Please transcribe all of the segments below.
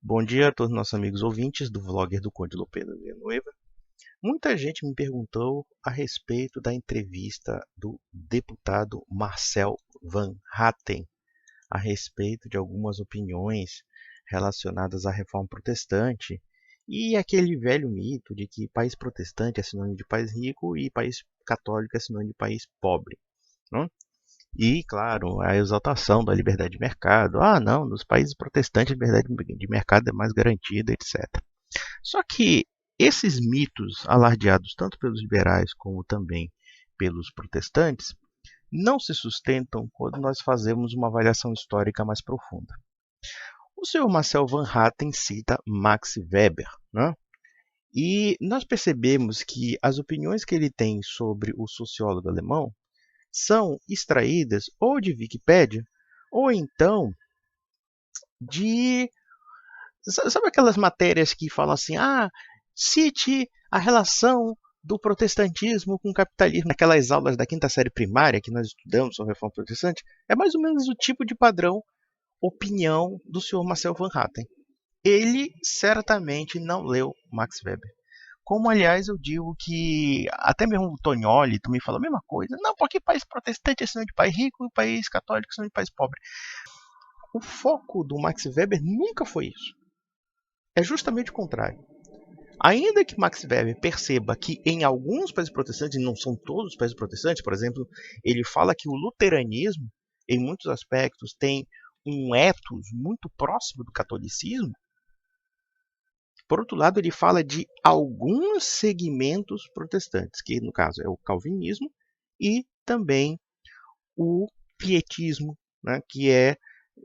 Bom dia a todos os nossos amigos ouvintes do vlogger do Conde Lopena Villanueva. Muita gente me perguntou a respeito da entrevista do deputado Marcel Van Hatten a respeito de algumas opiniões relacionadas à reforma protestante e aquele velho mito de que país protestante é sinônimo de país rico e país católico é sinônimo de país pobre, não? E, claro, a exaltação da liberdade de mercado. Ah, não, nos países protestantes a liberdade de mercado é mais garantida, etc. Só que esses mitos alardeados tanto pelos liberais como também pelos protestantes não se sustentam quando nós fazemos uma avaliação histórica mais profunda. O senhor Marcel Van Hatten cita Max Weber, né? E nós percebemos que as opiniões que ele tem sobre o sociólogo alemão são extraídas ou de Wikipédia ou então de. Sabe aquelas matérias que falam assim, cite a relação do protestantismo com o capitalismo, naquelas aulas da quinta série primária que nós estudamos sobre a reforma protestante? É mais ou menos o tipo de padrão opinião do senhor Marcel Van Hatten. Ele certamente não leu Max Weber. Como, aliás, eu digo que até mesmo o Tonioli também fala a mesma coisa. Não, porque país protestante é sinônimo de país rico e país católico é sinônimo de país pobre. O foco do Max Weber nunca foi isso. É justamente o contrário. Ainda que Max Weber perceba que em alguns países protestantes, e não são todos os países protestantes, por exemplo, ele fala que o luteranismo, em muitos aspectos, tem um ethos muito próximo do catolicismo. Por outro lado, ele fala de alguns segmentos protestantes, que no caso é o calvinismo e também o pietismo, né, que é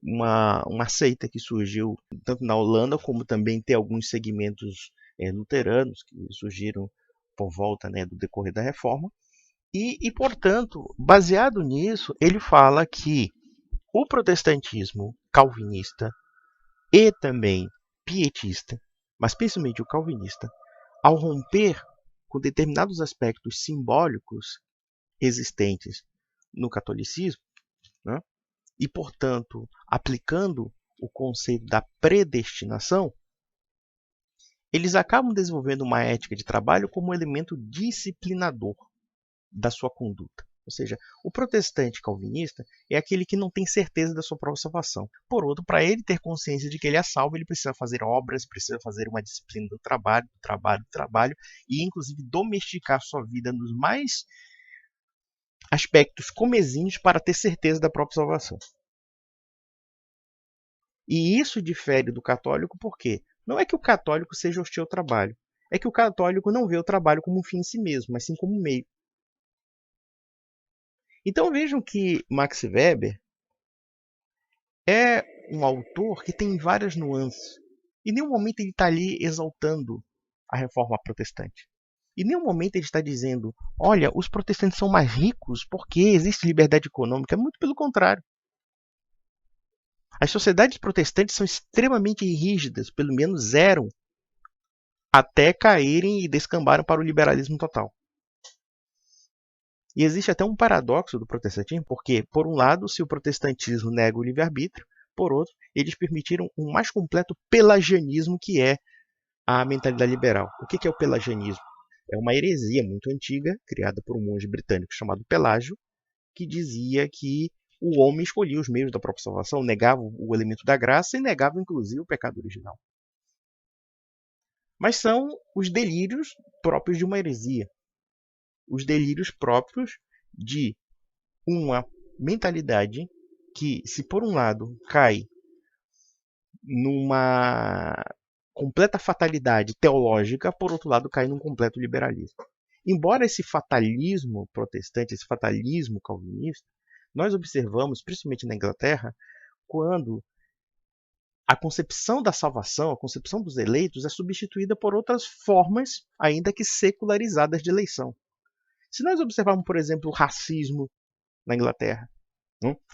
uma seita que surgiu tanto na Holanda como também tem alguns segmentos luteranos que surgiram por volta, né, do decorrer da Reforma. Portanto, baseado nisso, ele fala que o protestantismo calvinista e também pietista, mas principalmente o calvinista, ao romper com determinados aspectos simbólicos existentes no catolicismo, né, e, portanto, aplicando o conceito da predestinação, eles acabam desenvolvendo uma ética de trabalho como um elemento disciplinador da sua conduta. Ou seja, o protestante calvinista é aquele que não tem certeza da sua própria salvação. Por outro, para ele ter consciência de que ele é salvo, ele precisa fazer obras, precisa fazer uma disciplina do trabalho, e inclusive domesticar sua vida nos mais aspectos comezinhos para ter certeza da própria salvação. E isso difere do católico porque não é que o católico seja hostil ao trabalho, é que o católico não vê o trabalho como um fim em si mesmo, mas sim como um meio. Então vejam que Max Weber é um autor que tem várias nuances. Em nenhum momento ele está ali exaltando a reforma protestante. Em nenhum momento ele está dizendo, olha, os protestantes são mais ricos porque existe liberdade econômica. Muito pelo contrário. As sociedades protestantes são extremamente rígidas, pelo menos eram, até caírem e descambaram para o liberalismo total. E existe até um paradoxo do protestantismo, porque, por um lado, se o protestantismo nega o livre-arbítrio, por outro, eles permitiram um mais completo pelagianismo, que é a mentalidade liberal. O que é o pelagianismo? É uma heresia muito antiga, criada por um monge britânico chamado Pelágio, que dizia que o homem escolhia os meios da própria salvação, negava o elemento da graça e negava, inclusive, o pecado original. Mas são os delírios próprios de uma heresia. Os delírios próprios de uma mentalidade que, se por um lado cai numa completa fatalidade teológica, por outro lado cai num completo liberalismo. Embora esse fatalismo protestante, esse fatalismo calvinista, nós observamos, principalmente na Inglaterra, quando a concepção da salvação, a concepção dos eleitos é substituída por outras formas, ainda que secularizadas, de eleição. Se nós observarmos, por exemplo, o racismo na Inglaterra,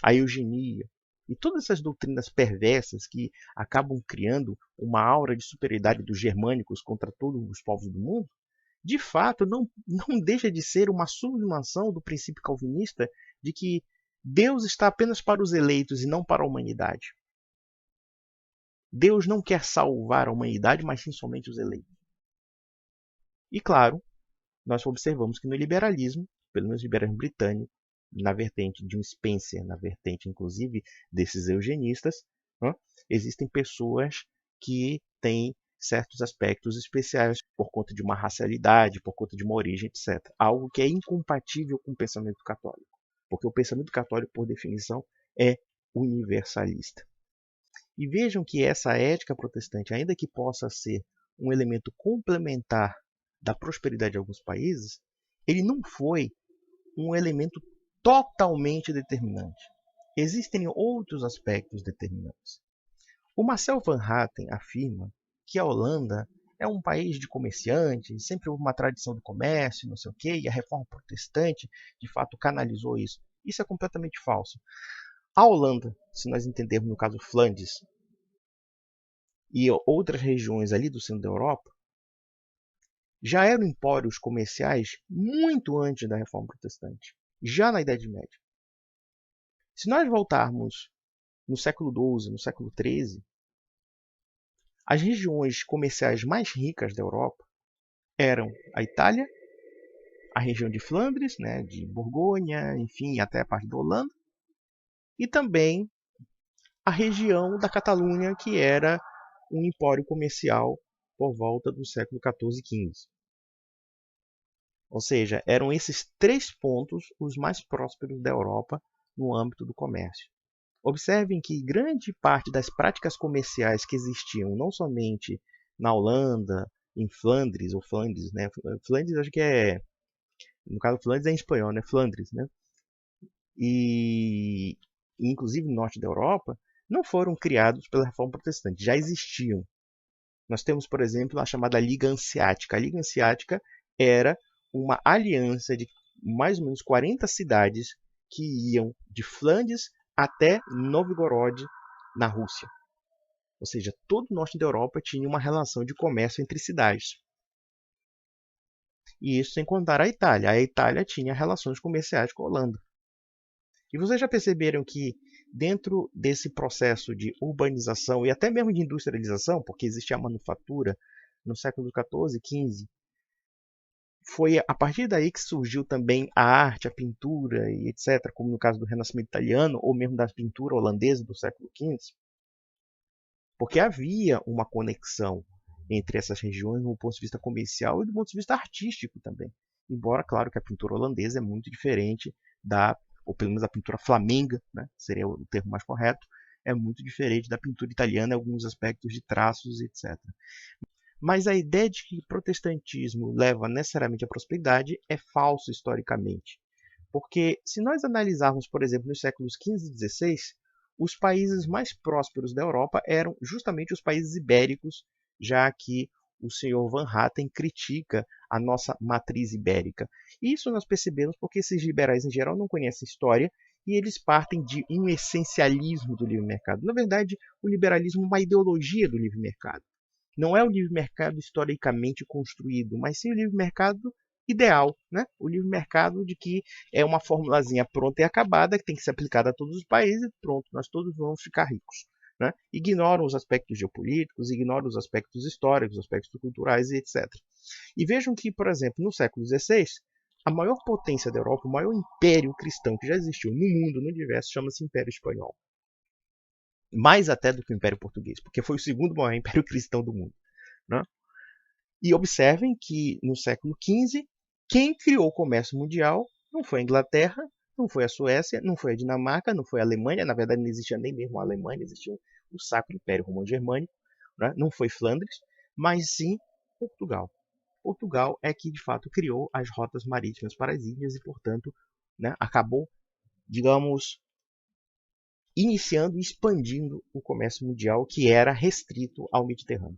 a eugenia e todas essas doutrinas perversas que acabam criando uma aura de superioridade dos germânicos contra todos os povos do mundo, de fato não deixa de ser uma sublimação do princípio calvinista de que Deus está apenas para os eleitos e não para a humanidade. Deus não quer salvar a humanidade, mas sim somente os eleitos. E claro, nós observamos que no liberalismo, pelo menos no liberalismo britânico, na vertente de um Spencer, na vertente inclusive desses eugenistas, né, existem pessoas que têm certos aspectos especiais por conta de uma racialidade, por conta de uma origem, etc. Algo que é incompatível com o pensamento católico, porque o pensamento católico, por definição, é universalista. E vejam que essa ética protestante, ainda que possa ser um elemento complementar da prosperidade de alguns países, ele não foi um elemento totalmente determinante. Existem outros aspectos determinantes. O Marcel Van Hatten afirma que a Holanda é um país de comerciantes, sempre houve uma tradição do comércio, não sei o quê, e a reforma protestante, de fato, canalizou isso. Isso é completamente falso. A Holanda, se nós entendermos no caso Flandres e outras regiões ali do centro da Europa, já eram empórios comerciais muito antes da Reforma Protestante, já na Idade Média. Se nós voltarmos no século XII, no século XIII, as regiões comerciais mais ricas da Europa eram a Itália, a região de Flandres, né, de Borgonha, enfim, até a parte da Holanda, e também a região da Catalunha, que era um empório comercial por volta do século XIV e XV. Ou seja, eram esses três pontos os mais prósperos da Europa no âmbito do comércio. Observem que grande parte das práticas comerciais que existiam, não somente na Holanda, em Flandres, ou Flandres, né? Flandres acho que é, no caso Flandres é em espanhol, né? Flandres, né? E inclusive no norte da Europa, não foram criados pela Reforma Protestante, já existiam. Nós temos, por exemplo, a chamada Liga Hanseática. A Liga Hanseática era uma aliança de mais ou menos 40 cidades que iam de Flandres até Novgorod, na Rússia. Ou seja, todo o norte da Europa tinha uma relação de comércio entre cidades. E isso sem contar a Itália. A Itália tinha relações comerciais com a Holanda. E vocês já perceberam que dentro desse processo de urbanização e até mesmo de industrialização, porque existia a manufatura no século XIV e XV, foi a partir daí que surgiu também a arte, a pintura e etc., como no caso do Renascimento italiano ou mesmo da pintura holandesa do século XV, porque havia uma conexão entre essas regiões do ponto de vista comercial e do ponto de vista artístico também. Embora, claro, que a pintura holandesa é muito diferente da, ou pelo menos a pintura flamenga, né, seria o termo mais correto, é muito diferente da pintura italiana em alguns aspectos de traços, etc. Mas a ideia de que o protestantismo leva necessariamente à prosperidade é falso historicamente. Porque se nós analisarmos, por exemplo, nos séculos XV e XVI, os países mais prósperos da Europa eram justamente os países ibéricos, já que o senhor Van Hatten critica a nossa matriz ibérica. E isso nós percebemos porque esses liberais em geral não conhecem história e eles partem de um essencialismo do livre mercado. Na verdade, o liberalismo é uma ideologia do livre mercado. Não é o livre mercado historicamente construído, mas sim o livre mercado ideal, né? O livre mercado de que é uma formulazinha pronta e acabada que tem que ser aplicada a todos os países e pronto, nós todos vamos ficar ricos. Né? Ignoram os aspectos geopolíticos, ignoram os aspectos históricos, os aspectos culturais e etc. E vejam que, por exemplo, no século XVI, a maior potência da Europa, o maior império cristão que já existiu no mundo, no universo, chama-se Império Espanhol. Mais até do que o Império Português, porque foi o segundo maior império cristão do mundo. Né? E observem que no século XV, quem criou o comércio mundial não foi a Inglaterra, não foi a Suécia, não foi a Dinamarca, não foi a Alemanha, na verdade não existia nem mesmo a Alemanha, existia o Sacro Império Romano-Germânico, né? Não foi Flandres, mas sim Portugal. Portugal é que de fato criou as rotas marítimas para as ilhas e, portanto, né, acabou, digamos, iniciando e expandindo o comércio mundial que era restrito ao Mediterrâneo.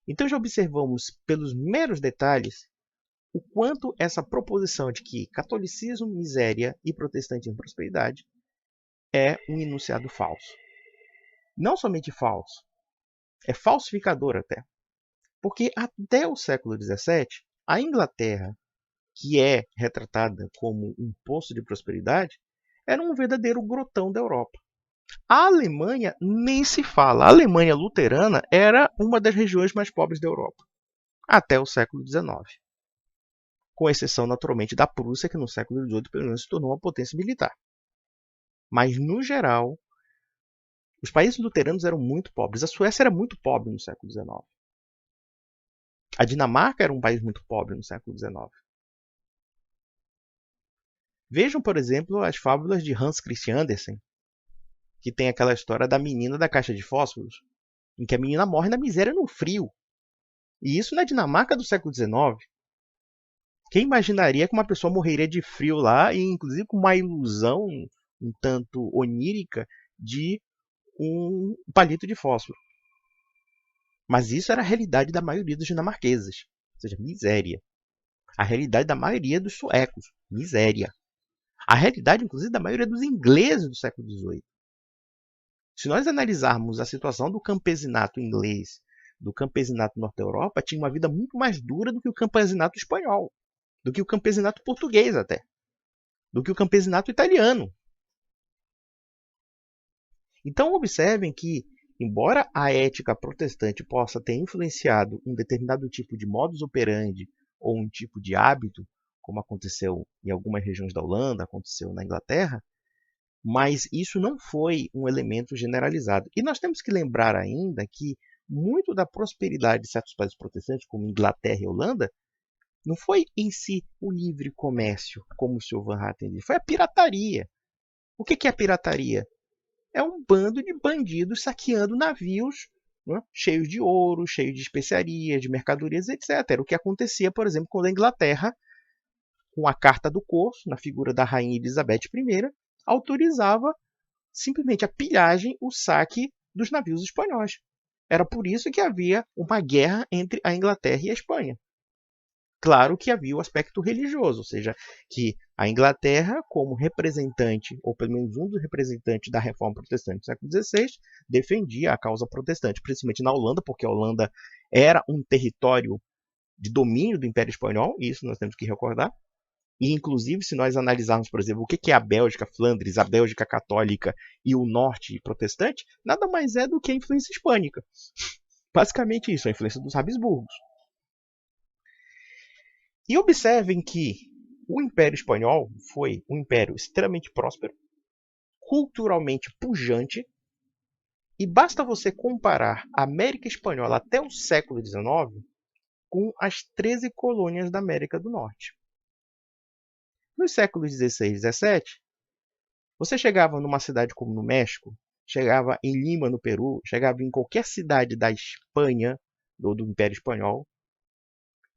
Então já observamos pelos meros detalhes o quanto essa proposição de que catolicismo, miséria e protestantismo, prosperidade é um enunciado falso. Não somente falso, é falsificador até. Porque até o século XVII, a Inglaterra, que é retratada como um poço de prosperidade, era um verdadeiro grotão da Europa. A Alemanha nem se fala. A Alemanha luterana era uma das regiões mais pobres da Europa, até o século XIX. Com exceção, naturalmente, da Prússia, que no século XVIII, pelo menos, se tornou uma potência militar. Mas, no geral, os países luteranos eram muito pobres. A Suécia era muito pobre no século XIX. A Dinamarca era um país muito pobre no século XIX. Vejam, por exemplo, as fábulas de Hans Christian Andersen, que tem aquela história da menina da caixa de fósforos, em que a menina morre na miséria no frio. E isso na Dinamarca do século XIX. Quem imaginaria que uma pessoa morreria de frio lá, e inclusive com uma ilusão um tanto onírica de um palito de fósforo? Mas isso era a realidade da maioria dos dinamarqueses, ou seja, miséria. A realidade da maioria dos suecos, miséria. A realidade, inclusive, da maioria dos ingleses do século XVIII. Se nós analisarmos a situação do campesinato inglês, do campesinato norte-europa, tinha uma vida muito mais dura do que o campesinato espanhol, do que o campesinato português até, do que o campesinato italiano. Então observem que, embora a ética protestante possa ter influenciado um determinado tipo de modus operandi ou um tipo de hábito, como aconteceu em algumas regiões da Holanda, aconteceu na Inglaterra, mas isso não foi um elemento generalizado. E nós temos que lembrar ainda que muito da prosperidade de certos países protestantes, como Inglaterra e Holanda, não foi em si o livre comércio, como o Sr. Van Hatten disse, foi a pirataria. O que é a pirataria? É um bando de bandidos saqueando navios, né, cheios de ouro, cheios de especiarias, de mercadorias, etc. Era o que acontecia, por exemplo, quando a Inglaterra, com a Carta do Corso, na figura da Rainha Elizabeth I, autorizava simplesmente a pilhagem, o saque dos navios espanhóis. Era por isso que havia uma guerra entre a Inglaterra e a Espanha. Claro que havia o aspecto religioso, ou seja, que a Inglaterra, como representante, ou pelo menos um dos representantes da reforma protestante do século XVI, defendia a causa protestante, principalmente na Holanda, porque a Holanda era um território de domínio do Império Espanhol, e isso nós temos que recordar. E, inclusive, se nós analisarmos, por exemplo, o que é a Bélgica, Flandres, a Bélgica católica e o norte protestante, nada mais é do que a influência hispânica. Basicamente isso, a influência dos Habsburgos. E observem que o Império Espanhol foi um império extremamente próspero, culturalmente pujante, e basta você comparar a América Espanhola até o século XIX com as 13 colônias da América do Norte. Nos séculos XVI e XVII, você chegava numa cidade como no México, chegava em Lima, no Peru, chegava em qualquer cidade da Espanha, ou do Império Espanhol,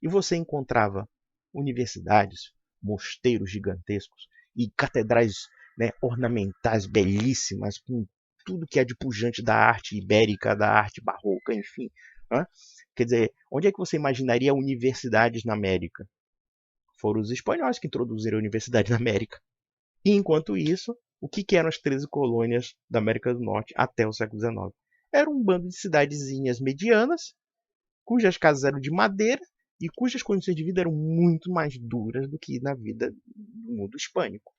e você encontrava universidades, mosteiros gigantescos e catedrais, né, ornamentais belíssimas, com tudo que é de pujante da arte ibérica, da arte barroca, enfim. Né? Quer dizer, onde é que você imaginaria universidades na América? Foram os espanhóis que introduziram a universidade na América. E enquanto isso, o que eram as 13 colônias da América do Norte até o século XIX? Era um bando de cidadezinhas medianas, cujas casas eram de madeira e cujas condições de vida eram muito mais duras do que na vida do mundo hispânico.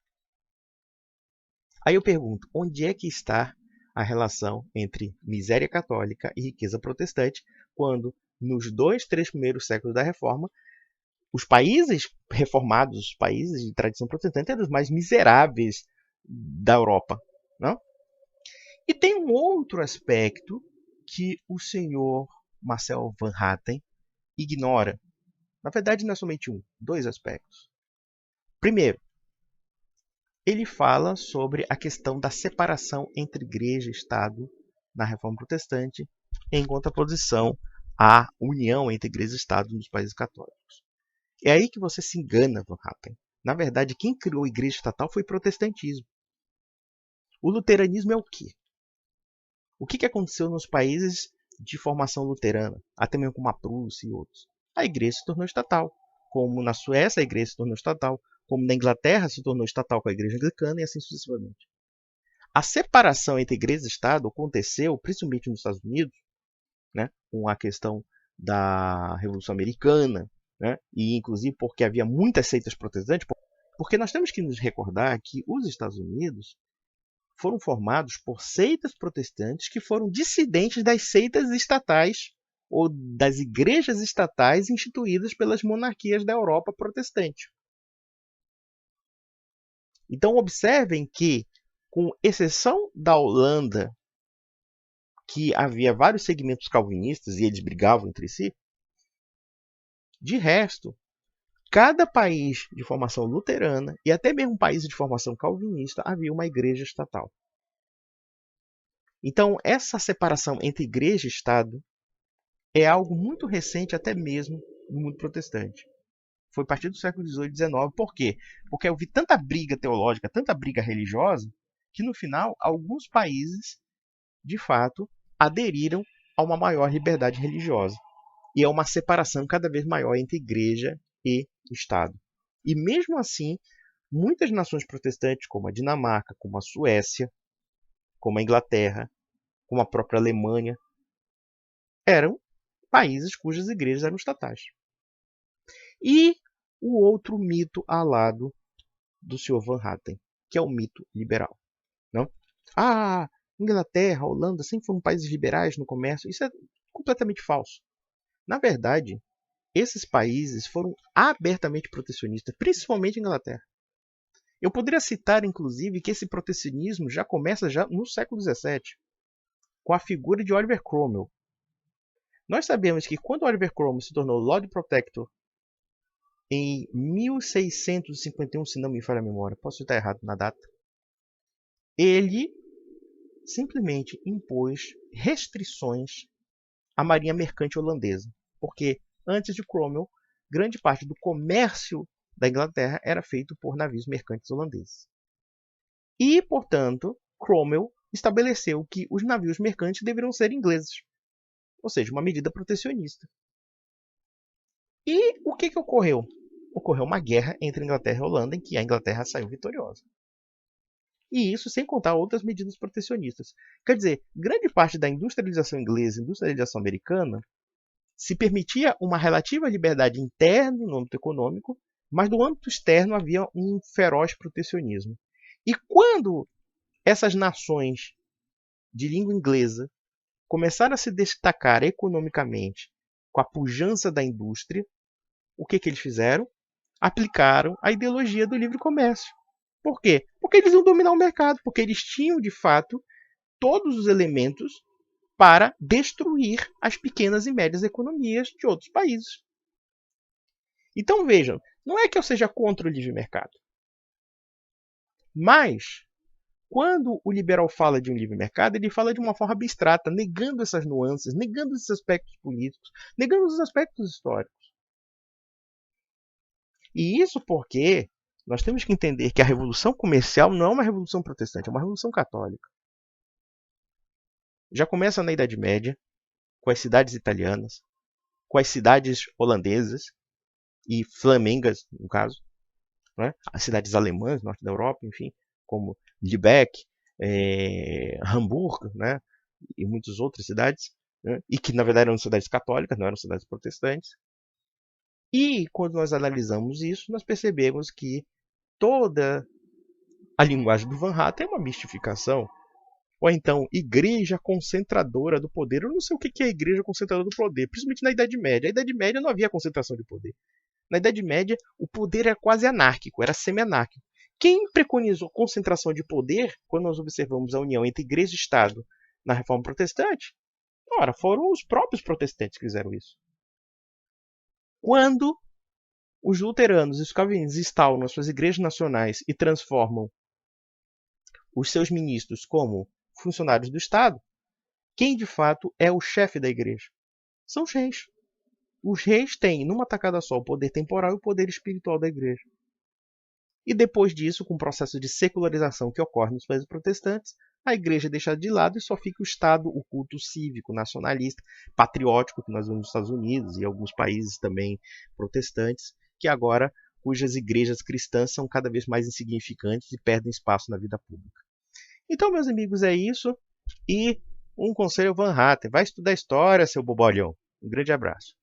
Aí eu pergunto, onde é que está a relação entre miséria católica e riqueza protestante, quando nos 2, 3 primeiros séculos da Reforma, os países reformados, os países de tradição protestante, eram os mais miseráveis da Europa. Não? E tem um outro aspecto que o senhor Marcel Van Hatten ignora. Na verdade, não é somente um, dois aspectos. Primeiro, ele fala sobre a questão da separação entre igreja e Estado na Reforma Protestante, em contraposição à união entre igreja e Estado nos países católicos. É aí que você se engana, Van Hatten. Na verdade, quem criou a igreja estatal foi o protestantismo. O luteranismo é o quê? O que aconteceu nos países de formação luterana, até mesmo como a Prússia e outros? A igreja se tornou estatal. Como na Suécia, a igreja se tornou estatal. Como na Inglaterra, se tornou estatal com a igreja anglicana e assim sucessivamente. A separação entre igreja e Estado aconteceu principalmente nos Estados Unidos, né, com a questão da Revolução Americana, né, e inclusive porque havia muitas seitas protestantes, porque nós temos que nos recordar que os Estados Unidos foram formados por seitas protestantes que foram dissidentes das seitas estatais ou das igrejas estatais instituídas pelas monarquias da Europa protestante. Então observem que, com exceção da Holanda, que havia vários segmentos calvinistas e eles brigavam entre si, de resto, cada país de formação luterana e até mesmo países de formação calvinista havia uma igreja estatal. Então, essa separação entre igreja e Estado é algo muito recente, até mesmo no mundo protestante. Foi a partir do século XVIII e XIX. Por quê? Porque houve tanta briga teológica, tanta briga religiosa, que no final alguns países, de fato, aderiram a uma maior liberdade religiosa. E a uma separação cada vez maior entre igreja e Estado. E mesmo assim, muitas nações protestantes, como a Dinamarca, como a Suécia, como a Inglaterra, como a própria Alemanha, eram países cujas igrejas eram estatais. E o outro mito alado do Sr. Van Hatten, que é o mito liberal. Não? Inglaterra, Holanda sempre foram países liberais no comércio. Isso é completamente falso. Na verdade, esses países foram abertamente protecionistas, principalmente a Inglaterra. Eu poderia citar, inclusive, que esse protecionismo já começa já no século XVII, com a figura de Oliver Cromwell. Nós sabemos que quando Oliver Cromwell se tornou Lord Protector em 1651, se não me falha a memória, posso estar errado na data, ele simplesmente impôs restrições à marinha mercante holandesa, porque antes de Cromwell, grande parte do comércio da Inglaterra era feito por navios mercantes holandeses. E, portanto, Cromwell estabeleceu que os navios mercantes deveriam ser ingleses, ou seja, uma medida protecionista. E o que ocorreu? Ocorreu uma guerra entre Inglaterra e Holanda, em que a Inglaterra saiu vitoriosa. E isso sem contar outras medidas protecionistas. Quer dizer, grande parte da industrialização inglesa e industrialização americana se permitia uma relativa liberdade interna no âmbito econômico, mas no âmbito externo havia um feroz protecionismo. E quando essas nações de língua inglesa começaram a se destacar economicamente com a pujança da indústria, o que eles fizeram? Aplicaram a ideologia do livre comércio. Por quê? Porque eles iam dominar o mercado, porque eles tinham, de fato, todos os elementos para destruir as pequenas e médias economias de outros países. Então vejam, não é que eu seja contra o livre mercado. Mas, quando o liberal fala de um livre mercado, ele fala de uma forma abstrata, negando essas nuances, negando esses aspectos políticos, negando os aspectos históricos. E isso porque nós temos que entender que a revolução comercial não é uma revolução protestante, é uma revolução católica. Já começa na Idade Média, com as cidades italianas, com as cidades holandesas e flamengas, no caso, né? As cidades alemãs, norte da Europa, enfim, como Lübeck, Hamburgo, né? E muitas outras cidades, né? E que na verdade eram cidades católicas, não eram cidades protestantes. E quando nós analisamos isso, nós percebemos que toda a linguagem do Van Hatten é uma mistificação. Ou então, igreja concentradora do poder. Eu não sei o que é igreja concentradora do poder, principalmente na Idade Média. Na Idade Média não havia concentração de poder. Na Idade Média, o poder era quase anárquico, era semi-anárquico. Quem preconizou concentração de poder, quando nós observamos a união entre igreja e Estado na Reforma Protestante, ora, foram os próprios protestantes que fizeram isso. Quando os luteranos e os calvinistas instalam as suas igrejas nacionais e transformam os seus ministros como funcionários do Estado, quem de fato é o chefe da igreja? São os reis. Os reis têm, numa tacada só, o poder temporal e o poder espiritual da igreja. E depois disso, com o processo de secularização que ocorre nos países protestantes, a igreja é deixada de lado e só fica o Estado, o culto cívico, nacionalista, patriótico, que nós vemos nos Estados Unidos e alguns países também protestantes, que agora, cujas igrejas cristãs são cada vez mais insignificantes e perdem espaço na vida pública. Então, meus amigos, é isso. E um conselho Van Hatten. Vai estudar história, seu bobolhão. Um grande abraço.